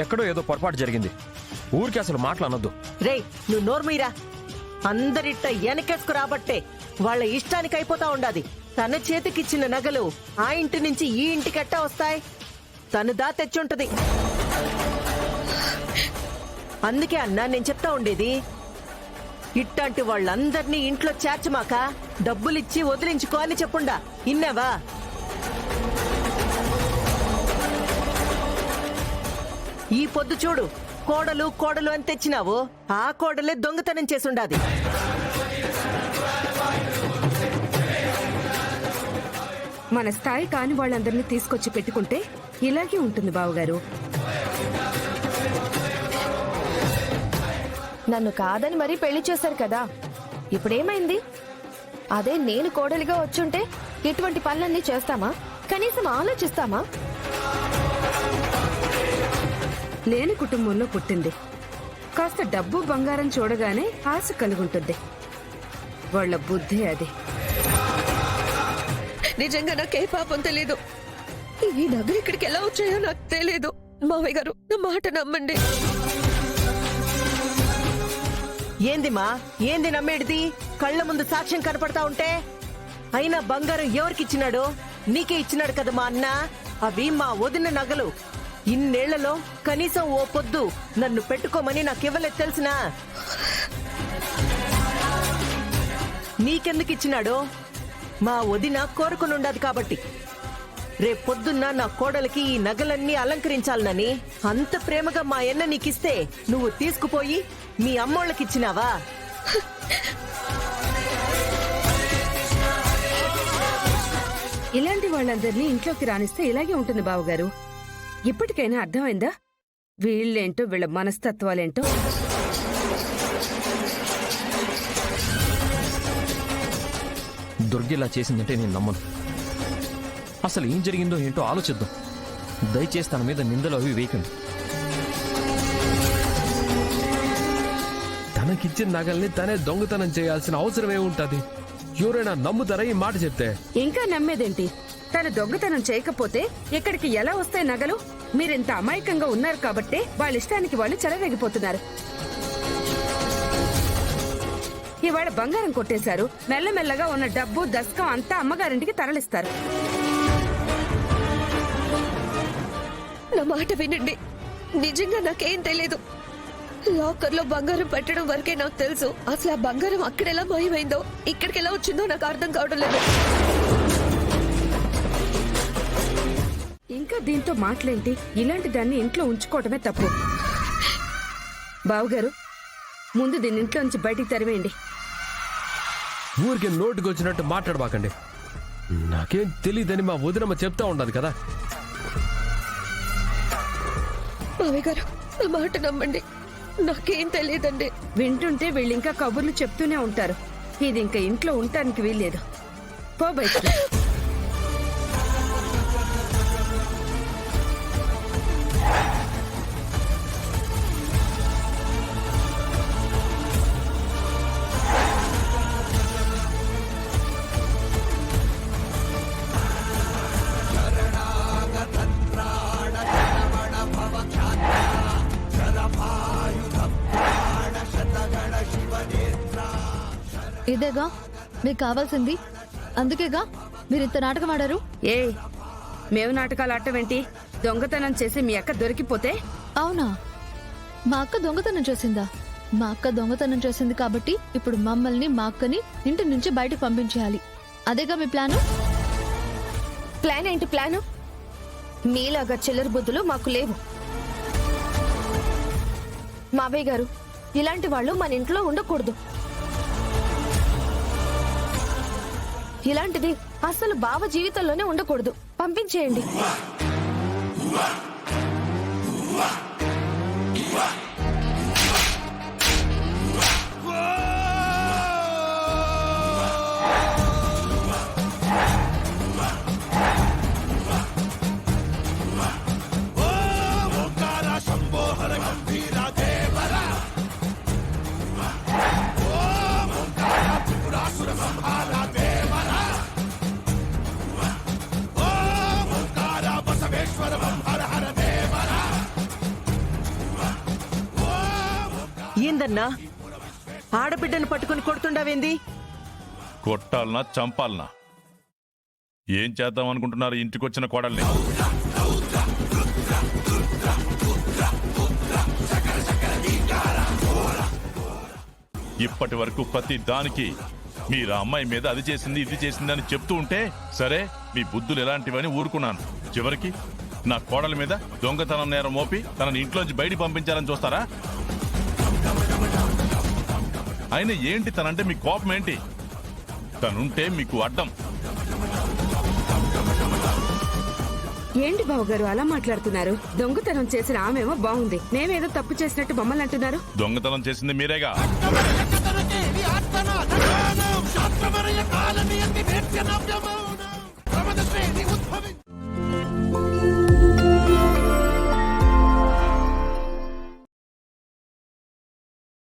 ఎక్కడో ఏదో పొరపాటు జరిగింది. ఊరికి అసలు మాట్లాడొద్దు. రేయ్, నువ్వు నోర్మీరా. అందరిట్ట వెనకేసుకు రాబట్టే వాళ్ళ ఇష్టానికి అయిపోతా ఉండాది. తన చేతికిచ్చిన నగలు ఆ ఇంటి నుంచి ఈ ఇంటికెట్టా వస్తాయి? తను దా తెచ్చుంటది. అందుకే అన్నా నేను చెప్తా ఉండేది, ఇట్టాంటి వాళ్ళందర్నీ ఇంట్లో చేర్చమాక డబ్బులిచ్చి వదిలించుకో అని చెప్పుండా. ఇన్నావా? ఈ పొద్దు చూడు, కోడలు కోడలు అని తెచ్చినావు. ఆ కోడలే దొంగతనం చేసుండాది. మన స్థాయి కాని వాళ్ళందరినీ తీసుకొచ్చి పెట్టుకుంటే ఇలాగే ఉంటుంది బావగారు. నన్ను కాదని మరీ పెళ్లి చేశారు కదా, ఇప్పుడేమైంది? అదే నేను కోడలిగా వచ్చుంటే ఇటువంటి పనులన్నీ చేస్తామా? కనీసం ఆలోచిస్తామా? లేని కుటుంబంలో పుట్టింది. కాస్త డబ్బు బంగారం చూడగానే ఆశ కలుగుంటుంది. వాళ్ళ బుద్ధి అది. నిజంగా నాకే పాపం తెలీదు. ఈ నగలు ఇక్కడికి ఎలా వచ్చాయో నాకు తెలియదు. మావయ్య గారు, నా మాట నమ్మండి. ఏందిమా, ఏంది నమ్మేడిది? కళ్ళ ముందు సాక్ష్యం కనపడతా ఉంటే. అయినా బంగారం ఎవరికిచ్చినాడు? నీకే ఇచ్చినాడు కదా మా అన్న. అవి మా వదిన నగలు. ఇన్నేళ్లలో కనీసం ఓ పొద్దు నన్ను పెట్టుకోమని నాకివ్వలేదు తెలిసినా? నీకెందుకు ఇచ్చినాడు? మా వదిన కోరుకునుండదు కాబట్టి. రేపొద్దున్న నా కోడలికి ఈ నగలన్నీ అలంకరించాలనని అంత ప్రేమగా మా అన్న నీకిస్తే నువ్వు తీసుకుపోయి మీ అమ్మోళ్ళకిచ్చినావా? ఇలాంటి వాళ్ళందరినీ ఇంట్లోకి రానిస్తే ఇలాగే ఉంటుంది బావగారు. ఇప్పటికైనా అర్థమైందా వీళ్ళేంటో, వీళ్ళ మనస్తత్వాలేంటో? దుర్గిలా చేసిందంటే నేను నమ్మను. అసలు ఏం జరిగిందో ఏంటో ఆలోచిద్దాం. దయచేసి తన మీద నిందలు అవి వేయకండి. తనకిచ్చిన నగల్ని తనే దొంగతనం చేయాల్సిన అవసరం ఏముంటది? ఎవరైనా నమ్ముతారా ఈ మాట చెప్తే? ఇంకా నమ్మేదేంటి? తను దొంగతనం చేయకపోతే ఇక్కడికి ఎలా వస్తాయి నగలు? మీరింత అమాయకంగా ఉన్నారు కాబట్టే వాళ్ళ ఇష్టానికి వాళ్ళు చెలరేగిపోతున్నారు. ఇవాళ బంగారం కొట్టేశారు, మెల్లమెల్లగా ఉన్న డబ్బు దశకం అంతా అమ్మగారింటికి తరలిస్తారు. నా మాట వినండి. నిజంగా నాకేం తెలియదు. లాకర్లో బంగారం పెట్టడం వరకే నాకు తెలుసు. అసలు ఆ బంగారం అక్కడెలా మాయమైందో, ఇక్కడికి ఎలా వచ్చిందో నాకు అర్థం కావడం లేదు. ఇంకా దీంతో మాటలేంటి? ఇలాంటి దాన్ని ఇంట్లో ఉంచుకోవటమే తప్పు. బావుగారు, ముందు దీన్ని ఇంట్లో నుంచి బయటికి తరివేయండి. ఊరికి నోటికి వచ్చినట్టు మాట్లాడబాకండి. నాకేం తెలియదని మా వదినమ్మ చెప్తా ఉండదు కదా. మావయ్య గారు, నా మాట నమ్మండి. నాకేం తెలియదండి. వింటుంటే వీళ్ళింకా కబుర్లు చెప్తూనే ఉంటారు. ఇది ఇంకా ఇంట్లో ఉండటానికి వీల్లేదు. పో బయటికి. ఇదేగా మీకు కావాల్సింది. అందుకేగా మీరు ఇంత నాటకం ఆడారు. ఏ మేము నాటకాలు ఆడటమేంటి? దొంగతనం చేసి మీ అక్క దొరికిపోతే? అవునా? మా అక్క దొంగతనం చేసిందా? మా అక్క దొంగతనం చేసింది కాబట్టి ఇప్పుడు మమ్మల్ని, మా అక్కని ఇంటి నుంచి బయటకు పంపించేయాలి. అదేగా మీ ప్లాను? ప్లాన్ ఏంటి ప్లాను? మీలాగా చిల్లర బుద్ధులు మాకు లేవు. మావయ్య గారు, ఇలాంటి వాళ్ళు మన ఇంట్లో ఉండకూడదు. ఇలాంటిది అసలు బావ జీవితంలోనే ఉండకూడదు. పంపించేయండి. ఏమైందన్నా? ఆడబిడ్డను పట్టుకుని కొడుతుండవేంది? కొట్టాలనా చంపాలనా? ఏం చేద్దాం అనుకుంటున్నారు ఇంటికొచ్చిన కోడల్ని? ఇప్పటి వరకు ప్రతి దానికి మీరు ఆ అమ్మాయి మీద అది చేసింది ఇది చేసింది అని చెప్తూ ఉంటే సరే, మీ బుద్ధులు ఎలాంటివని ఊరుకున్నాను. చివరికి నా కోడల మీద దొంగతనం నేరం మోపి తనని ఇంట్లోంచి బయటికి పంపించాలని చూస్తారా? అయినా ఏంటి తనంటే మీ కోపం ఏంటి? తనుంటే మీకు అడ్డం. ఏంటి బావగారు అలా మాట్లాడుతున్నారు? దొంగతనం చేసిన ఆమెమో బాగుంది, నేనేదో తప్పు చేసినట్టు మమ్మల్ని అంటున్నారు. దొంగతనం చేసింది మీరేగా. శాస్త్రమరయ కాలని